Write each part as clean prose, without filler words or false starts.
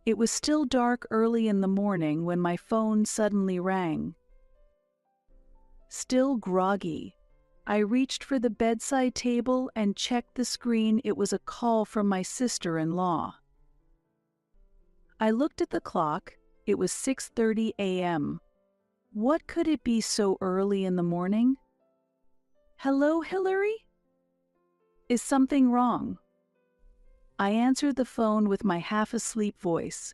It was still dark early in the morning when my phone suddenly rang. Still groggy, I reached for the bedside table and checked the screen. It was a call from my sister-in-law. I looked at the clock. It was 6:30 a.m. What could it be so early in the morning? "Hello, Hillary? Is something wrong?" I answered the phone with my half-asleep voice.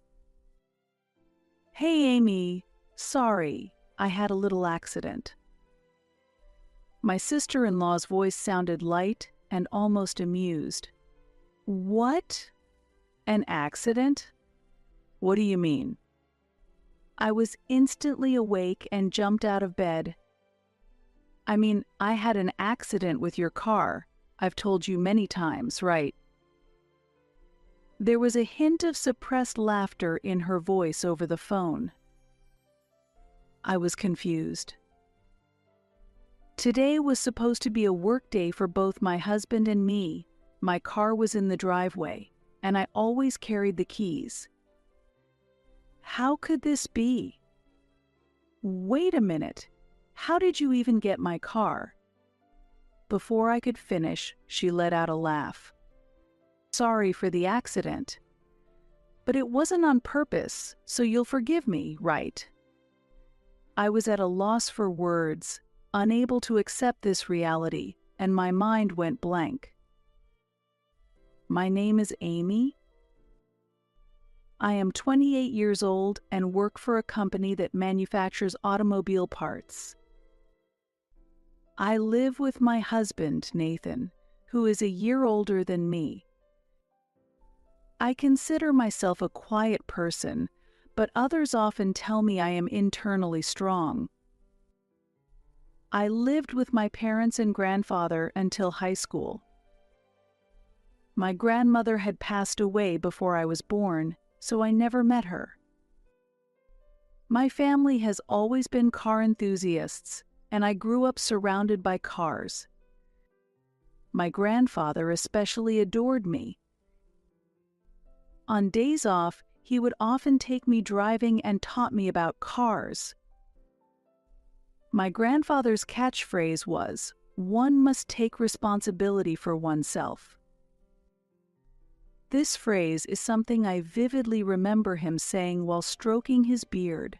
"Hey, Amy. Sorry, I had a little accident." My sister-in-law's voice sounded light and almost amused. "What? An accident? What do you mean?" I was instantly awake and jumped out of bed. "I mean, I had an accident with your car. I've told you many times, right?" There was a hint of suppressed laughter in her voice over the phone. I was confused. Today was supposed to be a work day for both my husband and me. My car was in the driveway, and I always carried the keys. How could this be? "Wait a minute. How did you even get my car?" Before I could finish, she let out a laugh. "Sorry for the accident. But it wasn't on purpose, so you'll forgive me, right?" I was at a loss for words, unable to accept this reality, and my mind went blank. "My name is Amy. I am 28 years old and work for a company that manufactures automobile parts. I live with my husband, Nathan, who is a year older than me. I consider myself a quiet person, but others often tell me I am internally strong. I lived with my parents and grandfather until high school. My grandmother had passed away before I was born, so I never met her. My family has always been car enthusiasts, and I grew up surrounded by cars. My grandfather especially adored me. On days off, he would often take me driving and taught me about cars. My grandfather's catchphrase was, "One must take responsibility for oneself." This phrase is something I vividly remember him saying while stroking his beard.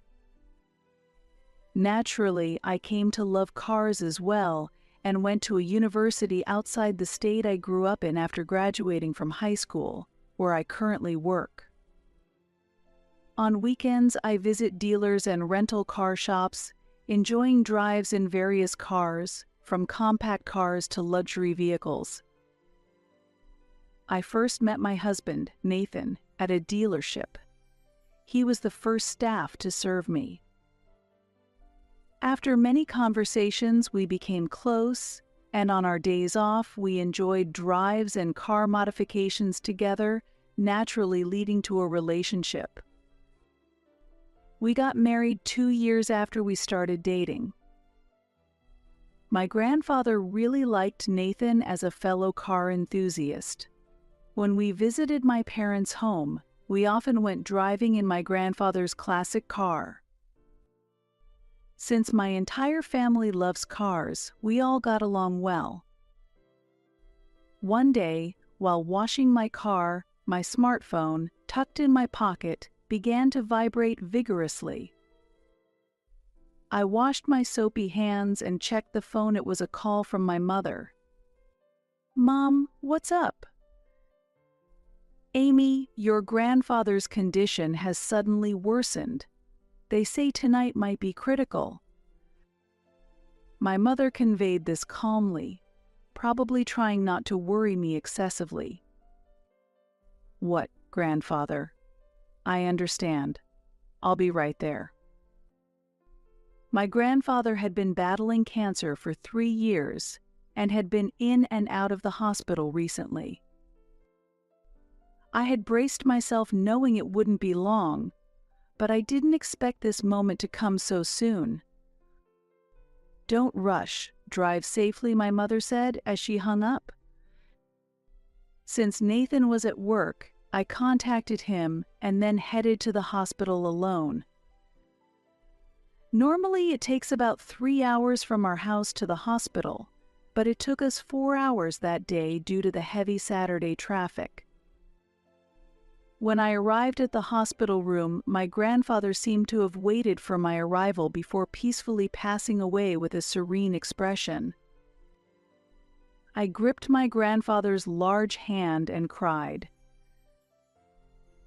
Naturally, I came to love cars as well and went to a university outside the state I grew up in after graduating from high school, where I currently work. On weekends, I visit dealers and rental car shops, enjoying drives in various cars, from compact cars to luxury vehicles. I first met my husband, Nathan, at a dealership. He was the first staff to serve me. After many conversations, we became close, and on our days off, we enjoyed drives and car modifications together, naturally leading to a relationship. We got married 2 years after we started dating. My grandfather really liked Nathan as a fellow car enthusiast. When we visited my parents' home, we often went driving in my grandfather's classic car. Since my entire family loves cars, we all got along well. One day, while washing my car, my smartphone, tucked in my pocket, began to vibrate vigorously. I washed my soapy hands and checked the phone. It was a call from my mother. "Mom, what's up?" "Amy, your grandfather's condition has suddenly worsened. They say tonight might be critical." My mother conveyed this calmly, probably trying not to worry me excessively. "What, grandfather? I understand. I'll be right there." My grandfather had been battling cancer for 3 years and had been in and out of the hospital recently. I had braced myself knowing it wouldn't be long, but I didn't expect this moment to come so soon. "Don't rush, drive safely," my mother said as she hung up. Since Nathan was at work, I contacted him and then headed to the hospital alone. Normally, it takes about 3 hours from our house to the hospital, but it took us 4 hours that day due to the heavy Saturday traffic. When I arrived at the hospital room, my grandfather seemed to have waited for my arrival before peacefully passing away with a serene expression. I gripped my grandfather's large hand and cried.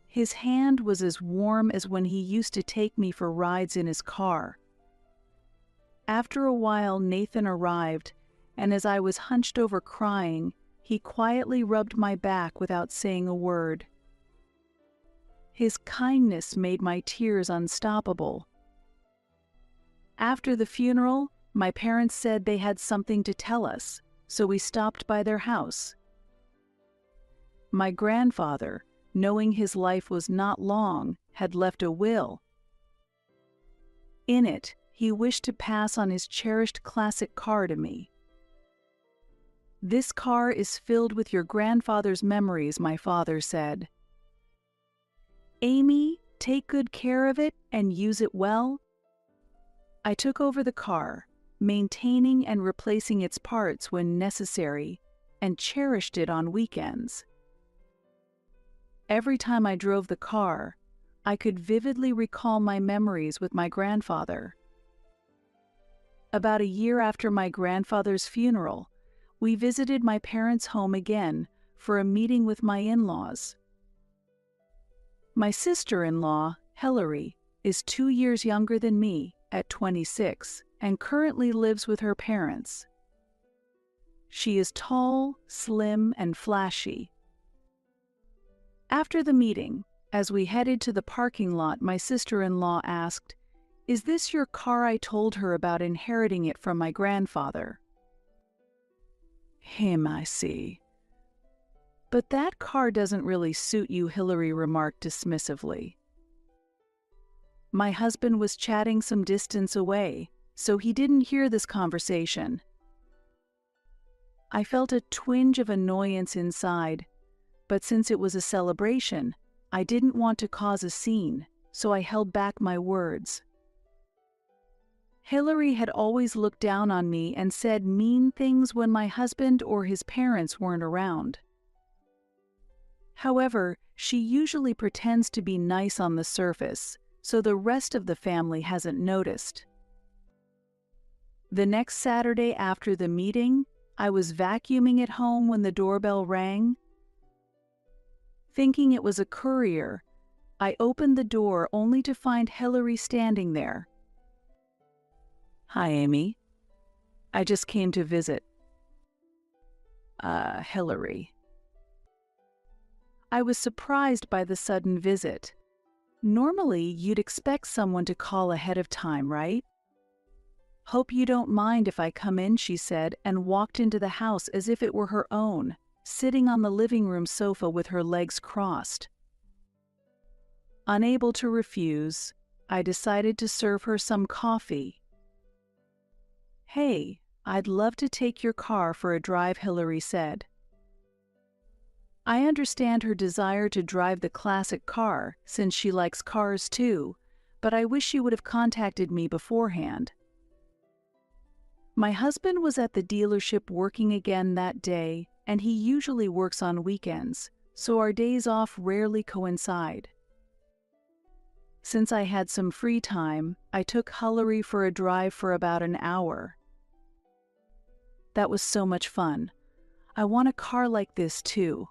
His hand was as warm as when he used to take me for rides in his car. After a while, Nathan arrived, and as I was hunched over crying, he quietly rubbed my back without saying a word. His kindness made my tears unstoppable. After the funeral, my parents said they had something to tell us, so we stopped by their house. My grandfather, knowing his life was not long, had left a will. In it, he wished to pass on his cherished classic car to me. "This car is filled with your grandfather's memories," my father said. "Amy, take good care of it and use it well." I took over the car, maintaining and replacing its parts when necessary, and cherished it on weekends. Every time I drove the car, I could vividly recall my memories with my grandfather. About a year after my grandfather's funeral, we visited my parents' home again for a meeting with my in-laws. My sister-in-law, Hillary, is 2 years younger than me, at 26, and currently lives with her parents. She is tall, slim, and flashy. After the meeting, as we headed to the parking lot, my sister-in-law asked, "Is this your car?" I told her about inheriting it from my grandfather. "Him, I see. But that car doesn't really suit you," Hillary remarked dismissively. My husband was chatting some distance away, so he didn't hear this conversation. I felt a twinge of annoyance inside, but since it was a celebration, I didn't want to cause a scene, so I held back my words. Hillary had always looked down on me and said mean things when my husband or his parents weren't around. However, she usually pretends to be nice on the surface, so the rest of the family hasn't noticed. The next Saturday after the meeting, I was vacuuming at home when the doorbell rang. Thinking it was a courier, I opened the door only to find Hillary standing there. "Hi, Amy. I just came to visit." Hillary." I was surprised by the sudden visit. Normally, you'd expect someone to call ahead of time, right? "Hope you don't mind if I come in," she said, and walked into the house as if it were her own, sitting on the living room sofa with her legs crossed. Unable to refuse, I decided to serve her some coffee. "Hey, I'd love to take your car for a drive," Hillary said. I understand her desire to drive the classic car since she likes cars too, but I wish she would have contacted me beforehand. My husband was at the dealership working again that day, and he usually works on weekends, so our days off rarely coincide. Since I had some free time, I took Hillary for a drive for about an hour. That was so much fun. I want a car like this too.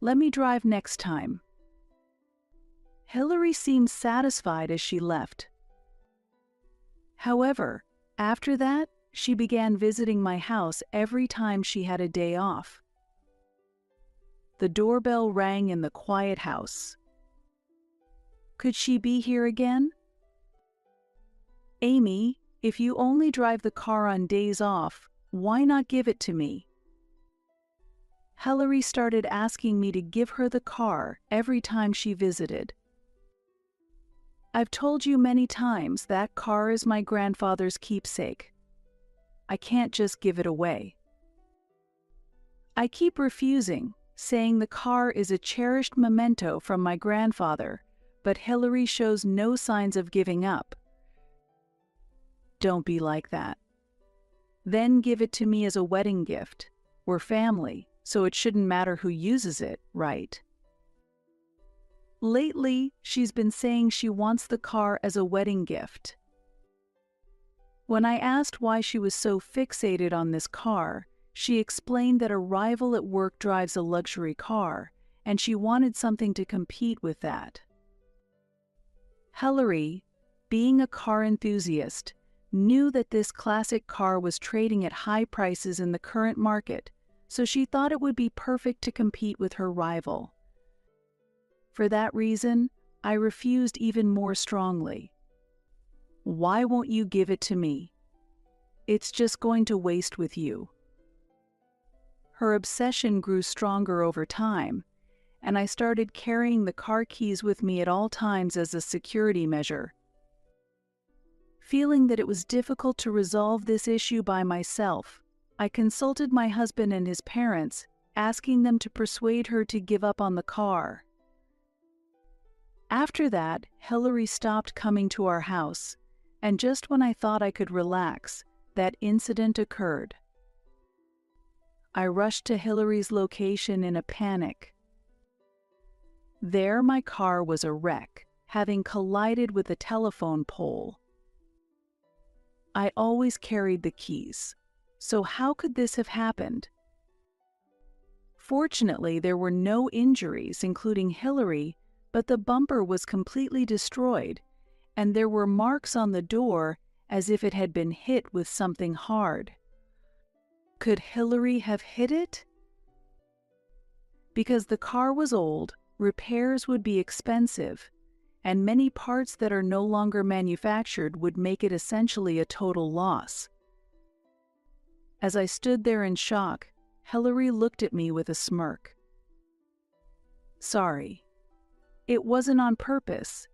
Let me drive next time. Hillary seemed satisfied as she left. However, after that, she began visiting my house every time she had a day off. The doorbell rang in the quiet house. Could she be here again? "Amy, if you only drive the car on days off, why not give it to me?" Hillary started asking me to give her the car every time she visited. "I've told you many times that car is my grandfather's keepsake. I can't just give it away." I keep refusing, saying the car is a cherished memento from my grandfather, but Hillary shows no signs of giving up. Don't be like that. Then give it to me as a wedding gift. We're family, so it shouldn't matter who uses it, right? Lately, she's been saying she wants the car as a wedding gift. When I asked why she was so fixated on this car, she explained that a rival at work drives a luxury car, and she wanted something to compete with that. Hillary, being a car enthusiast, knew that this classic car was trading at high prices in the current market, so she thought it would be perfect to compete with her rival. For that reason, I refused even more strongly. Why won't you give it to me? It's just going to waste with you. Her obsession grew stronger over time, and I started carrying the car keys with me at all times as a security measure. Feeling that it was difficult to resolve this issue by myself, I consulted my husband and his parents, asking them to persuade her to give up on the car. After that, Hillary stopped coming to our house, and just when I thought I could relax, that incident occurred. I rushed to Hillary's location in a panic. There, my car was a wreck, having collided with a telephone pole. I always carried the keys, so how could this have happened? Fortunately, there were no injuries, including Hillary, but the bumper was completely destroyed, and there were marks on the door as if it had been hit with something hard. Could Hillary have hit it? Because the car was old, repairs would be expensive, and many parts that are no longer manufactured would make it essentially a total loss. As I stood there in shock, Hillary looked at me with a smirk. Sorry. It wasn't on purpose.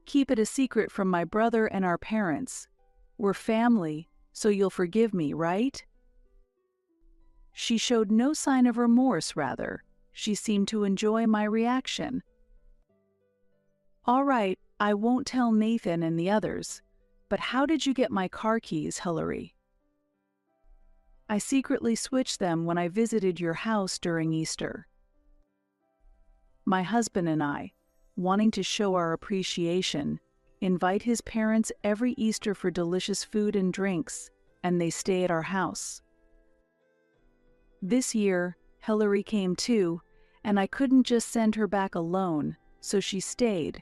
Keep it a secret from my brother and our parents. We're family, so you'll forgive me, right? She showed no sign of remorse, rather. She seemed to enjoy my reaction. All right, I won't tell Nathan and the others, but how did you get my car keys, Hillary? I secretly switched them when I visited your house during Easter. My husband and I, wanting to show our appreciation, invite his parents every Easter for delicious food and drinks, and they stay at our house. This year, Hillary came too, and I couldn't just send her back alone, so she stayed,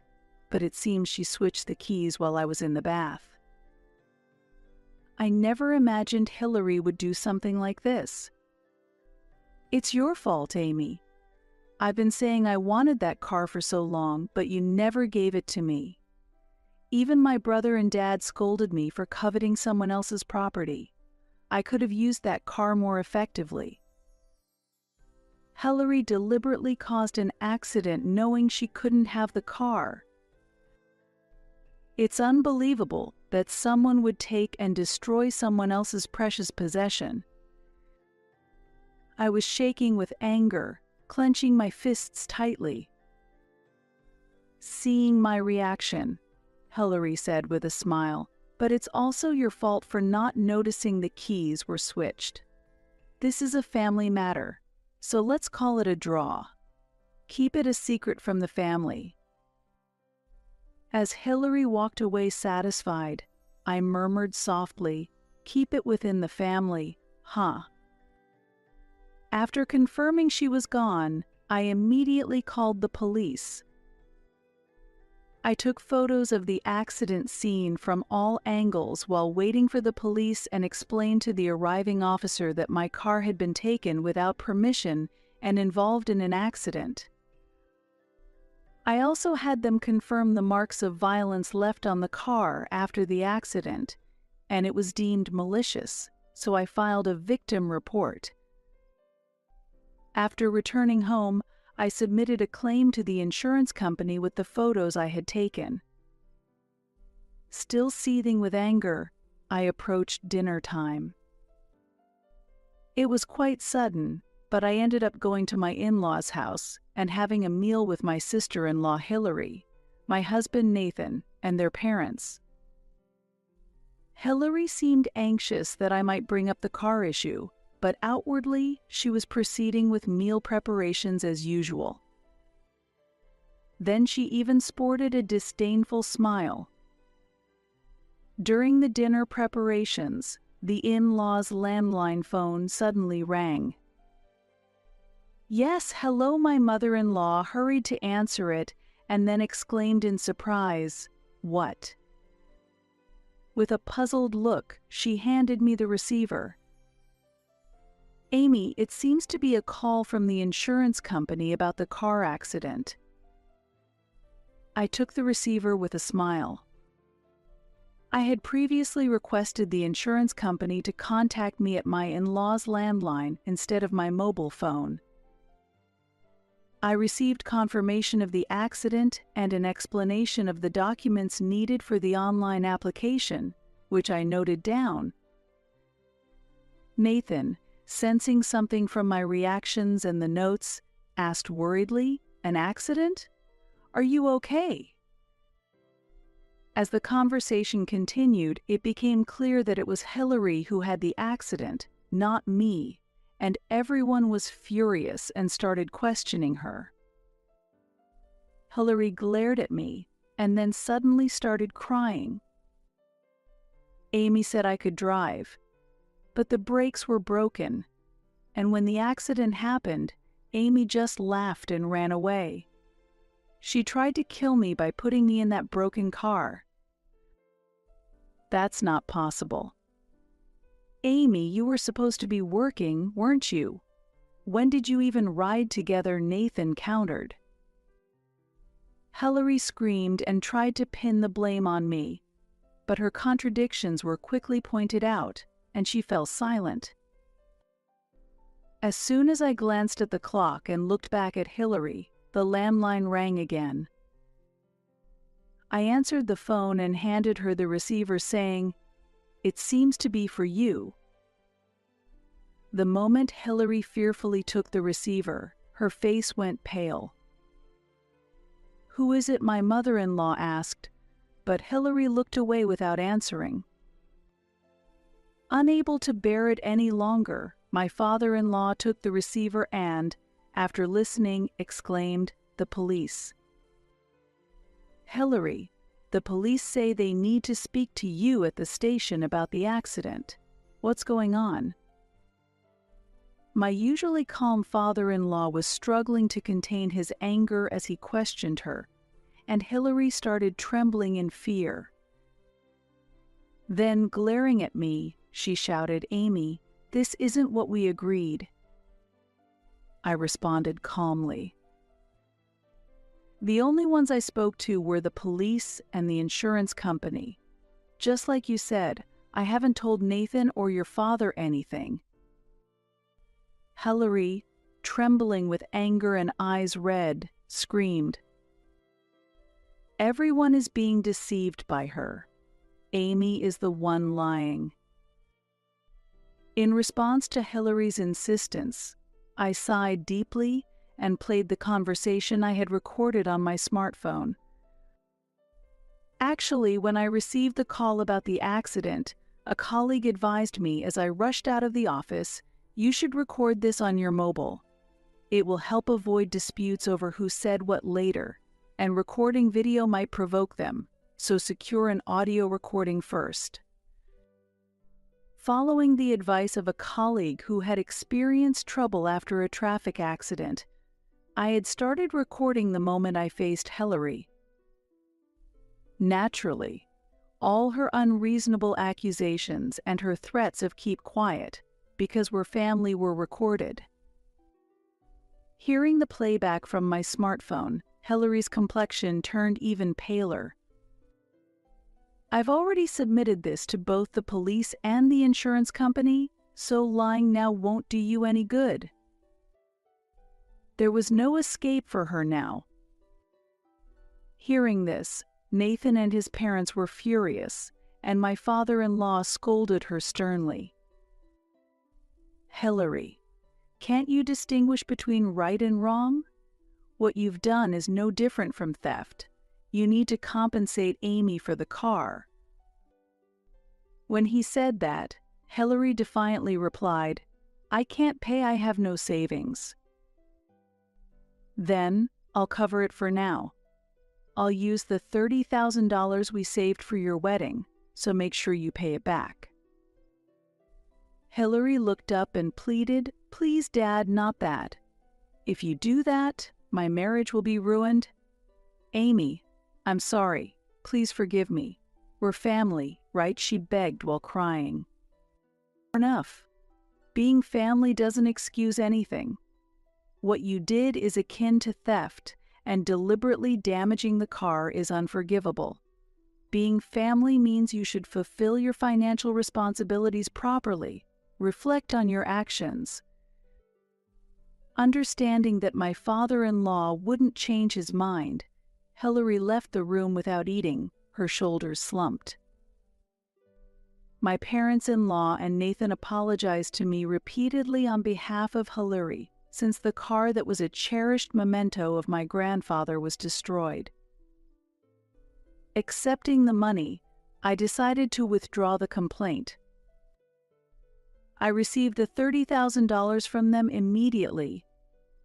but it seems she switched the keys while I was in the bath. I never imagined Hillary would do something like this. It's your fault, Amy. I've been saying I wanted that car for so long, but you never gave it to me. Even my brother and dad scolded me for coveting someone else's property. I could have used that car more effectively. Hillary deliberately caused an accident knowing she couldn't have the car. It's unbelievable that someone would take and destroy someone else's precious possession. I was shaking with anger, clenching my fists tightly. Seeing my reaction, Hillary said with a smile, but it's also your fault for not noticing the keys were switched. This is a family matter, so let's call it a draw. Keep it a secret from the family. As Hillary walked away satisfied, I murmured softly, "Keep it within the family, huh?" After confirming she was gone, I immediately called the police. I took photos of the accident scene from all angles while waiting for the police and explained to the arriving officer that my car had been taken without permission and involved in an accident. I also had them confirm the marks of violence left on the car after the accident, and it was deemed malicious, so I filed a victim report. After returning home, I submitted a claim to the insurance company with the photos I had taken. Still seething with anger, I approached dinner time. It was quite sudden, but I ended up going to my in-laws' house and having a meal with my sister-in-law Hillary, my husband Nathan, and their parents. Hillary seemed anxious that I might bring up the car issue, but outwardly she was proceeding with meal preparations as usual. Then she even sported a disdainful smile. During the dinner preparations, the in-laws' landline phone suddenly rang. "Yes, hello," my mother-in-law hurried to answer it and then exclaimed in surprise, "What?" With a puzzled look, she handed me the receiver. "Amy, it seems to be a call from the insurance company about the car accident." I took the receiver with a smile. I had previously requested the insurance company to contact me at my in-laws' landline instead of my mobile phone. I received confirmation of the accident and an explanation of the documents needed for the online application, which I noted down. Nathan, sensing something from my reactions and the notes, asked worriedly, "An accident? Are you okay?" As the conversation continued, it became clear that it was Hillary who had the accident, not me, and everyone was furious and started questioning her. Hillary glared at me and then suddenly started crying. Amy said I could drive, but the brakes were broken, and when the accident happened, Amy just laughed and ran away. She tried to kill me by putting me in that broken car. That's not possible. Amy, you were supposed to be working, weren't you? When did you even ride together? Nathan countered. Hillary screamed and tried to pin the blame on me, but her contradictions were quickly pointed out, and she fell silent. As soon as I glanced at the clock and looked back at Hillary, the landline rang again. I answered the phone and handed her the receiver saying, "It seems to be for you." The moment Hillary fearfully took the receiver, her face went pale. "Who is it?" my mother-in-law asked, but Hillary looked away without answering. Unable to bear it any longer, my father-in-law took the receiver and, after listening, exclaimed, "The police." "Hillary, the police say they need to speak to you at the station about the accident. What's going on?" My usually calm father-in-law was struggling to contain his anger as he questioned her, and Hillary started trembling in fear. Then, glaring at me, she shouted, "Amy, this isn't what we agreed." I responded calmly. The only ones I spoke to were the police and the insurance company. Just like you said, I haven't told Nathan or your father anything. Hillary, trembling with anger and eyes red, screamed. Everyone is being deceived by her. Amy is the one lying. In response to Hillary's insistence, I sighed deeply and played the conversation I had recorded on my smartphone. Actually, when I received the call about the accident, a colleague advised me as I rushed out of the office, "You should record this on your mobile. It will help avoid disputes over who said what later, and recording video might provoke them, so secure an audio recording first." Following the advice of a colleague who had experienced trouble after a traffic accident, I had started recording the moment I faced Hillary. Naturally, all her unreasonable accusations and her threats of keep quiet, because we're family, were recorded. Hearing the playback from my smartphone, Hillary's complexion turned even paler. "I've already submitted this to both the police and the insurance company, so lying now won't do you any good." There was no escape for her now. Hearing this, Nathan and his parents were furious, and my father-in-law scolded her sternly. "Hillary, Can't you distinguish between right and wrong? What you've done is no different from theft. You need to compensate Amy for the car." When he said that, Hillary defiantly replied, "I can't pay, I have no savings." "Then, I'll cover it for now. I'll use the $30,000 we saved for your wedding, so make sure you pay it back." Hillary looked up and pleaded, "Please, Dad, not that. If you do that, my marriage will be ruined." "Amy, I'm sorry. Please forgive me. We're family, right?" she begged while crying. "Enough. Being family doesn't excuse anything. What you did is akin to theft, and deliberately damaging the car is unforgivable. Being family means you should fulfill your financial responsibilities properly, reflect on your actions." Understanding that my father-in-law wouldn't change his mind, Hillary left the room without eating, her shoulders slumped. My parents-in-law and Nathan apologized to me repeatedly on behalf of Hillary, since the car that was a cherished memento of my grandfather was destroyed. Accepting the money, I decided to withdraw the complaint. I received the $30,000 from them immediately,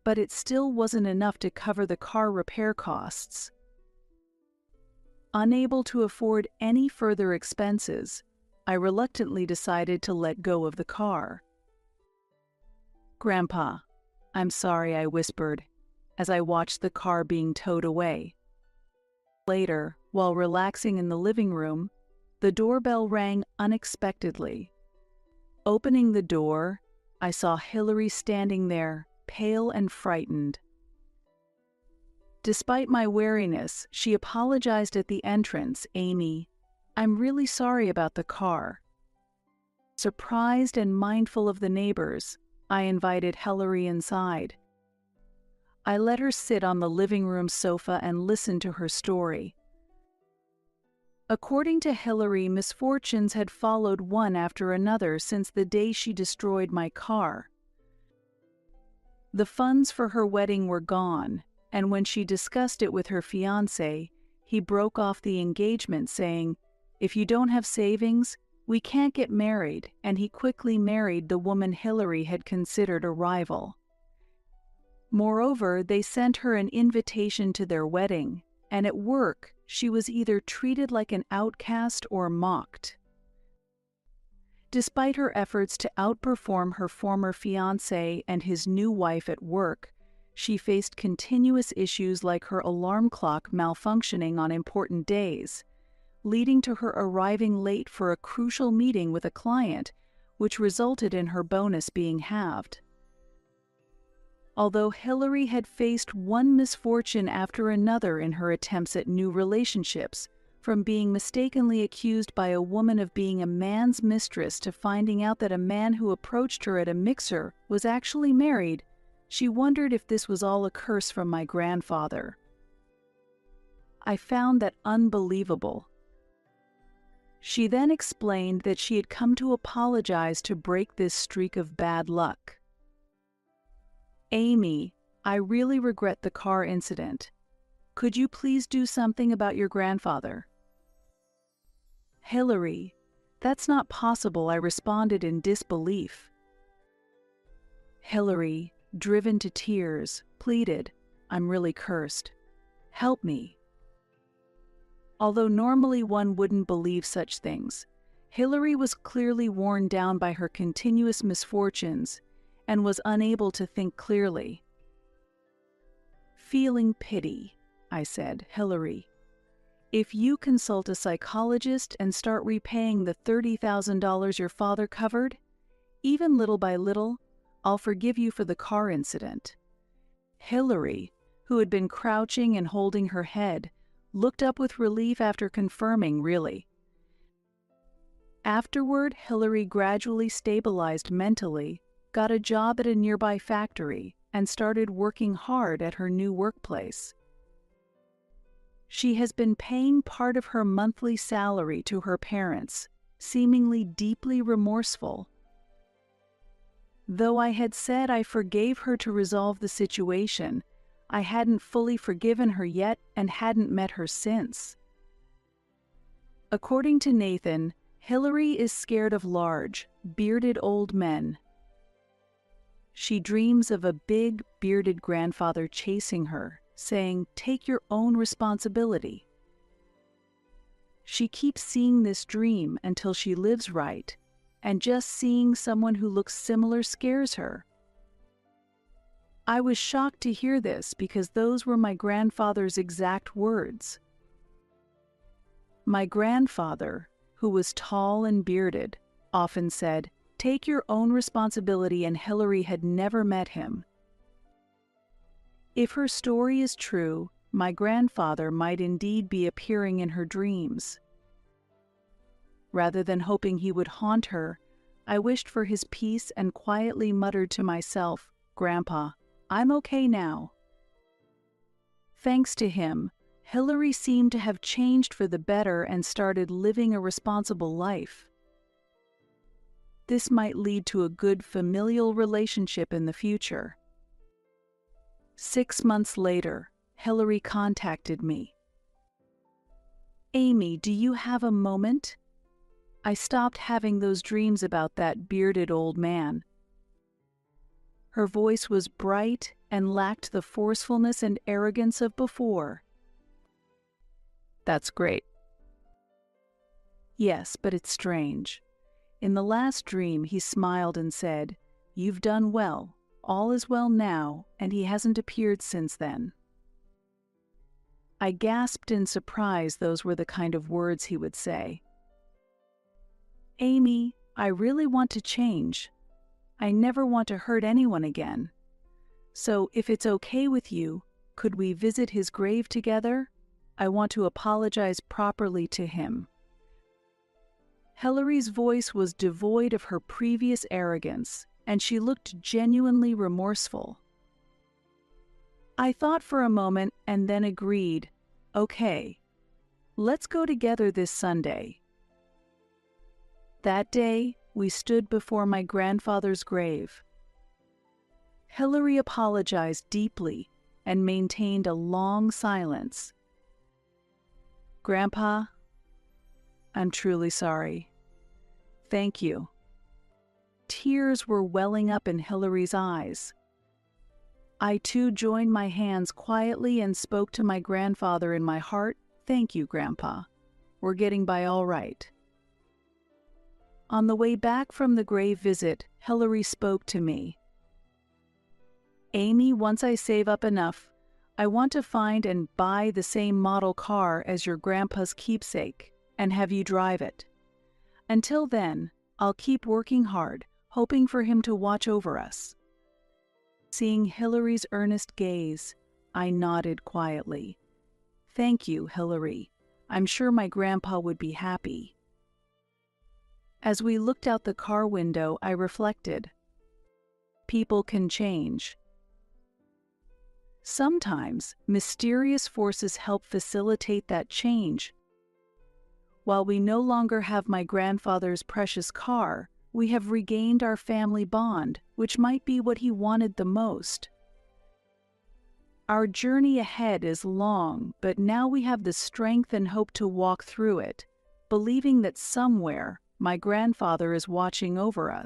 but it still wasn't enough to cover the car repair costs. Unable to afford any further expenses, I reluctantly decided to let go of the car. "Grandpa, I'm sorry," I whispered, as I watched the car being towed away. Later, while relaxing in the living room, the doorbell rang unexpectedly. Opening the door, I saw Hillary standing there, pale and frightened. Despite my wariness, she apologized at the entrance. "Amy, I'm really sorry about the car." Surprised and mindful of the neighbors, I invited Hillary inside. I let her sit on the living room sofa and listen to her story. According to Hillary, misfortunes had followed one after another since the day she destroyed my car. The funds for her wedding were gone, and when she discussed it with her fiancé, he broke off the engagement saying, "If you don't have savings, we can't get married," and he quickly married the woman Hillary had considered a rival. Moreover, they sent her an invitation to their wedding, and at work, she was either treated like an outcast or mocked. Despite her efforts to outperform her former fiancé and his new wife at work, she faced continuous issues like her alarm clock malfunctioning on important days, leading to her arriving late for a crucial meeting with a client, which resulted in her bonus being halved. Although Hillary had faced one misfortune after another in her attempts at new relationships, from being mistakenly accused by a woman of being a man's mistress to finding out that a man who approached her at a mixer was actually married, she wondered if this was all a curse from my grandfather. I found that unbelievable. She then explained that she had come to apologize to break this streak of bad luck. "Amy, I really regret the car incident. Could you please do something about your grandfather?" "Hillary, that's not possible," I responded in disbelief. Hillary, driven to tears, pleaded, "I'm really cursed. Help me." Although normally one wouldn't believe such things, Hillary was clearly worn down by her continuous misfortunes and was unable to think clearly. Feeling pity, I said, "Hillary, if you consult a psychologist and start repaying the $30,000 your father covered, even little by little, I'll forgive you for the car incident." Hillary, who had been crouching and holding her head, looked up with relief after confirming, "Really?" Afterward, Hillary gradually stabilized mentally, got a job at a nearby factory, and started working hard at her new workplace. She has been paying part of her monthly salary to her parents, seemingly deeply remorseful. Though I had said I forgave her to resolve the situation, I hadn't fully forgiven her yet and hadn't met her since. According to Nathan, Hillary is scared of large, bearded old men. She dreams of a big, bearded grandfather chasing her, saying, "Take your own responsibility." She keeps seeing this dream until she lives right, and just seeing someone who looks similar scares her. I was shocked to hear this because those were my grandfather's exact words. My grandfather, who was tall and bearded, often said, "Take your own responsibility," and Hillary had never met him. If her story is true, my grandfather might indeed be appearing in her dreams. Rather than hoping he would haunt her, I wished for his peace and quietly muttered to myself, "Grandpa, I'm okay now." Thanks to him, Hillary seemed to have changed for the better and started living a responsible life. This might lead to a good familial relationship in the future. 6 months later, Hillary contacted me. "Amy, do you have a moment? I stopped having those dreams about that bearded old man." Her voice was bright and lacked the forcefulness and arrogance of before. "That's great." "Yes, but it's strange. In the last dream he smiled and said, 'You've done well, all is well now,' and he hasn't appeared since then." I gasped in surprise those were the kind of words he would say. "Amy, I really want to change. I never want to hurt anyone again. So if it's okay with you, could we visit his grave together? I want to apologize properly to him." Hillary's voice was devoid of her previous arrogance, and she looked genuinely remorseful. I thought for a moment and then agreed, "Okay, let's go together this Sunday." That day, we stood before my grandfather's grave. Hillary apologized deeply and maintained a long silence. "Grandpa, I'm truly sorry. Thank you." Tears were welling up in Hillary's eyes. I too joined my hands quietly and spoke to my grandfather in my heart, "Thank you, Grandpa. We're getting by all right." On the way back from the grave visit, Hillary spoke to me. "Amy, once I save up enough, I want to find and buy the same model car as your grandpa's keepsake and have you drive it. Until then, I'll keep working hard, hoping for him to watch over us." Seeing Hillary's earnest gaze, I nodded quietly. "Thank you, Hillary. I'm sure my grandpa would be happy." As we looked out the car window, I reflected. People can change. Sometimes, mysterious forces help facilitate that change. While we no longer have my grandfather's precious car, we have regained our family bond, which might be what he wanted the most. Our journey ahead is long, but now we have the strength and hope to walk through it, believing that somewhere, my grandfather is watching over us.